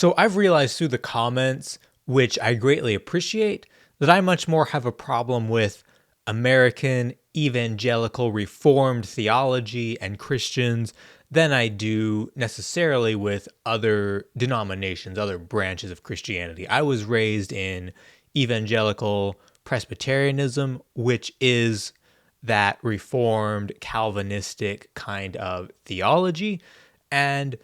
So I've realized through the comments, which I greatly appreciate, that I much more have a problem with American evangelical reformed theology and Christians than I do necessarily with other denominations, other branches of Christianity. I was raised in evangelical Presbyterianism, which is that reformed Calvinistic kind of theology. And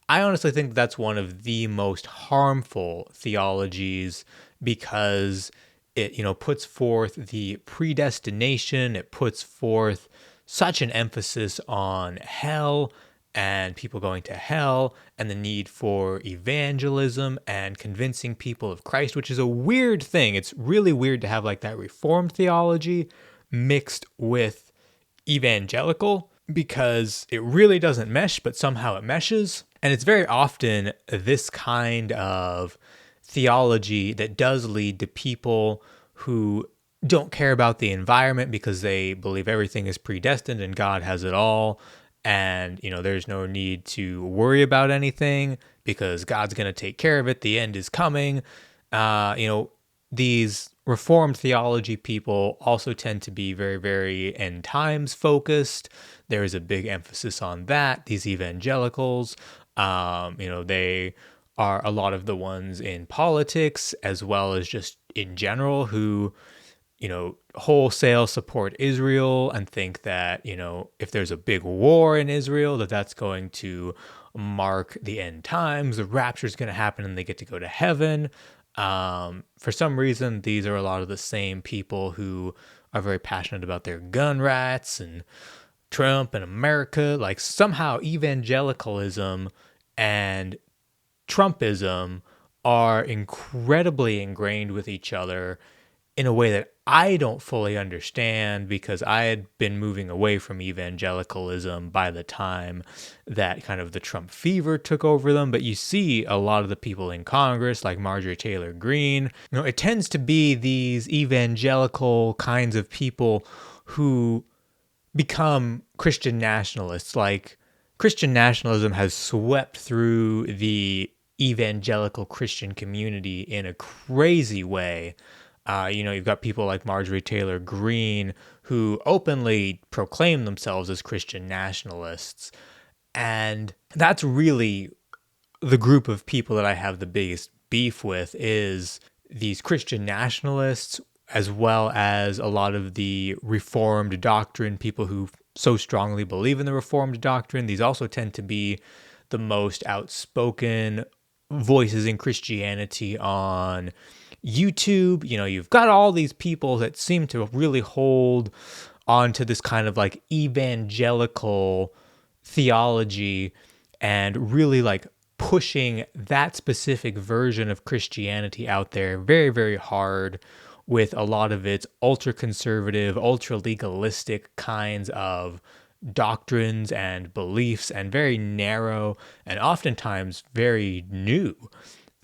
I honestly think that's one of the most harmful theologies because it, puts forth the predestination, it puts forth such an emphasis on hell and people going to hell and the need for evangelism and convincing people of Christ, which is a weird thing. It's really weird to have like that reformed theology mixed with evangelical because it really doesn't mesh, but somehow it meshes. And it's very often this kind of theology that does lead to people who don't care about the environment because they believe everything is predestined and God has it all. And, there's no need to worry about anything because God's going to take care of it. The end is coming. These Reformed theology people also tend to be very, very end times focused. There is a big emphasis on that. These evangelicals, they are a lot of the ones in politics as well as just in general who, wholesale support Israel and think that, if there's a big war in Israel, that's going to mark the end times, the rapture is going to happen and they get to go to heaven. For some reason, these are a lot of the same people who are very passionate about their gun rights and Trump and America. Like somehow evangelicalism and Trumpism are incredibly ingrained with each other in a way that I don't fully understand because I had been moving away from evangelicalism by the time that kind of the Trump fever took over them. But you see a lot of the people in Congress, like Marjorie Taylor Greene, it tends to be these evangelical kinds of people who become Christian nationalists. Like Christian nationalism has swept through the evangelical Christian community in a crazy way. You've got people like Marjorie Taylor Greene who openly proclaim themselves as Christian nationalists. And that's really the group of people that I have the biggest beef with is these Christian nationalists, as well as a lot of the Reformed doctrine, people who so strongly believe in the Reformed doctrine. These also tend to be the most outspoken voices in Christianity on YouTube. You've got all these people that seem to really hold on to this kind of like evangelical theology and really like pushing that specific version of Christianity out there very, very hard with a lot of its ultra-conservative, ultra-legalistic kinds of doctrines and beliefs and very narrow and oftentimes very new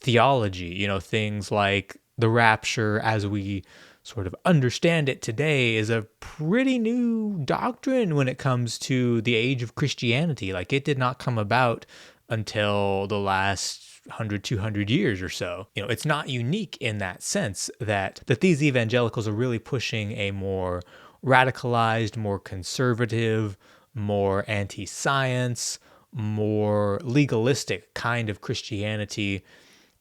theology. Things like the rapture as we sort of understand it today is a pretty new doctrine when it comes to the age of Christianity. Like it did not come about until the last 100, 200 years or so. It's not unique in that sense that these evangelicals are really pushing a more radicalized, more conservative, more anti-science, more legalistic kind of Christianity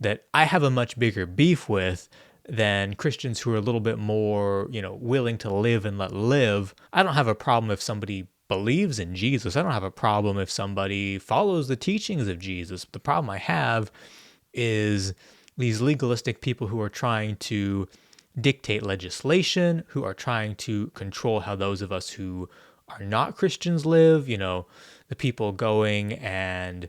that I have a much bigger beef with than Christians who are a little bit more, willing to live and let live. I don't have a problem if somebody believes in Jesus. I don't have a problem if somebody follows the teachings of Jesus. The problem I have is these legalistic people who are trying to dictate legislation, who are trying to control how those of us who are not Christians live, the people going and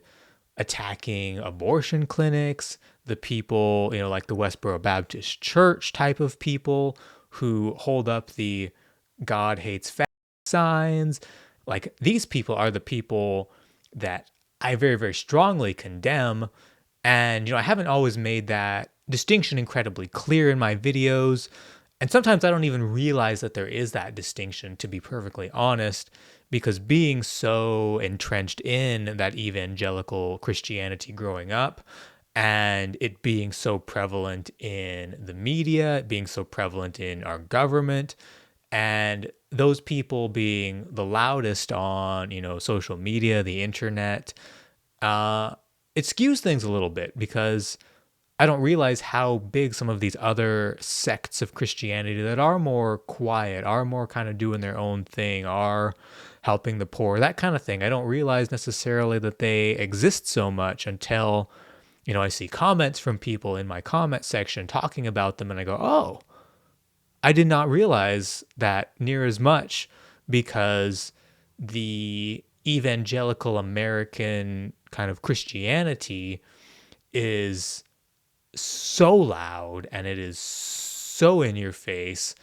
attacking abortion clinics, the people, like the Westboro Baptist Church type of people who hold up the God hates fat signs. Like these people are the people that I very, very strongly condemn. And, I haven't always made that distinction incredibly clear in my videos. And sometimes I don't even realize that there is that distinction, to be perfectly honest, because being so entrenched in that evangelical Christianity growing up, and it being so prevalent in the media, it being so prevalent in our government, and those people being the loudest on, social media, the internet, uh, it skews things a little bit because I don't realize how big some of these other sects of Christianity that are more quiet, are more kind of doing their own thing, are helping the poor, that kind of thing. I don't realize necessarily that they exist so much until, I see comments from people in my comment section talking about them, and I go, oh, I did not realize that near as much, because the evangelical American kind of Christianity is so loud and it is so in your face.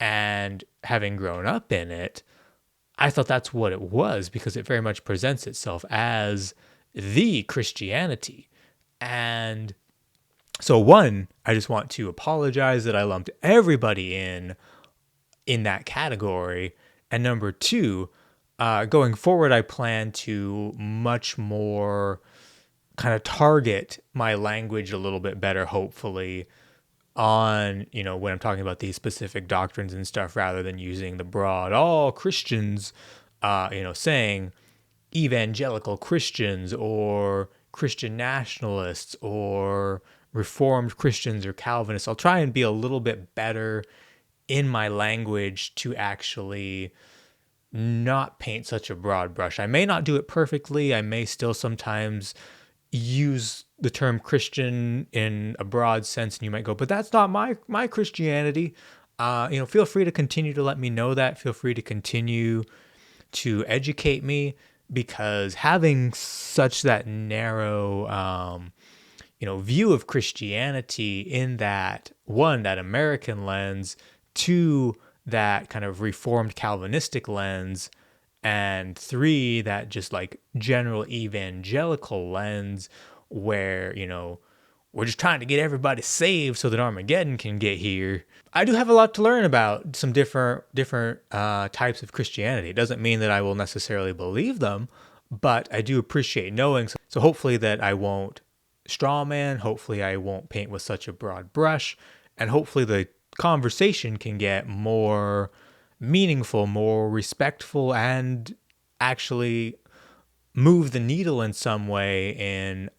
And having grown up in it, I thought that's what it was, because it very much presents itself as the Christianity. And so, one, I just want to apologize that I lumped everybody in that category. And number two, going forward, I plan to much more kind of target my language a little bit better, hopefully, on, when I'm talking about these specific doctrines and stuff, rather than using the broad, all Christians, saying evangelical Christians or Christian nationalists or Reformed Christians or Calvinists. I'll try and be a little bit better in my language to actually not paint such a broad brush. I may not do it perfectly. I may still sometimes use the term Christian in a broad sense, and you might go, but that's not my Christianity. Feel free to continue to let me know that. Feel free to continue to educate me, because having such that narrow, view of Christianity, in that, one, that American lens, two, that kind of Reformed Calvinistic lens, and three, that just like general evangelical lens, where, we're just trying to get everybody saved so that Armageddon can get here. I do have a lot to learn about some different types of Christianity. It doesn't mean that I will necessarily believe them, but I do appreciate knowing. So hopefully that I won't straw man. Hopefully I won't paint with such a broad brush, and hopefully the conversation can get more meaningful, more respectful, and actually move the needle in some way in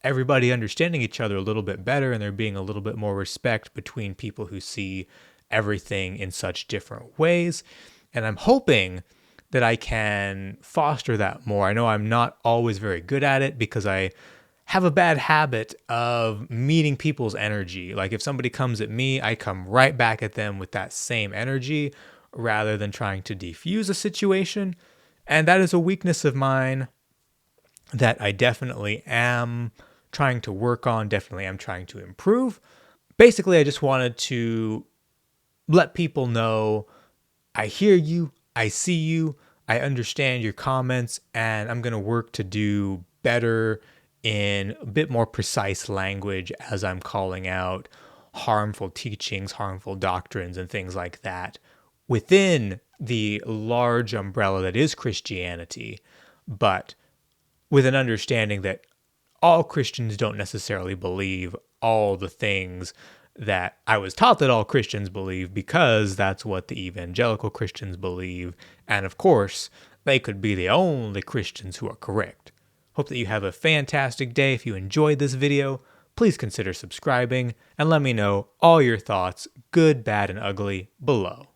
everybody understanding each other a little bit better, and there being a little bit more respect between people who see everything in such different ways. And I'm hoping that I can foster that more. I know I'm not always very good at it, because I have a bad habit of meeting people's energy. Like if somebody comes at me, I come right back at them with that same energy, rather than trying to defuse a situation. And that is a weakness of mine that I definitely am trying to work on, definitely am trying to improve. Basically, I just wanted to let people know I hear you, I see you, I understand your comments, and I'm going to work to do better in a bit more precise language as I'm calling out harmful teachings, harmful doctrines, and things like that within the large umbrella that is Christianity, but with an understanding that all Christians don't necessarily believe all the things that I was taught that all Christians believe, because that's what the evangelical Christians believe. And of course, they could be the only Christians who are correct. Hope that you have a fantastic day. If you enjoyed this video, please consider subscribing, and let me know all your thoughts, good, bad, and ugly, below.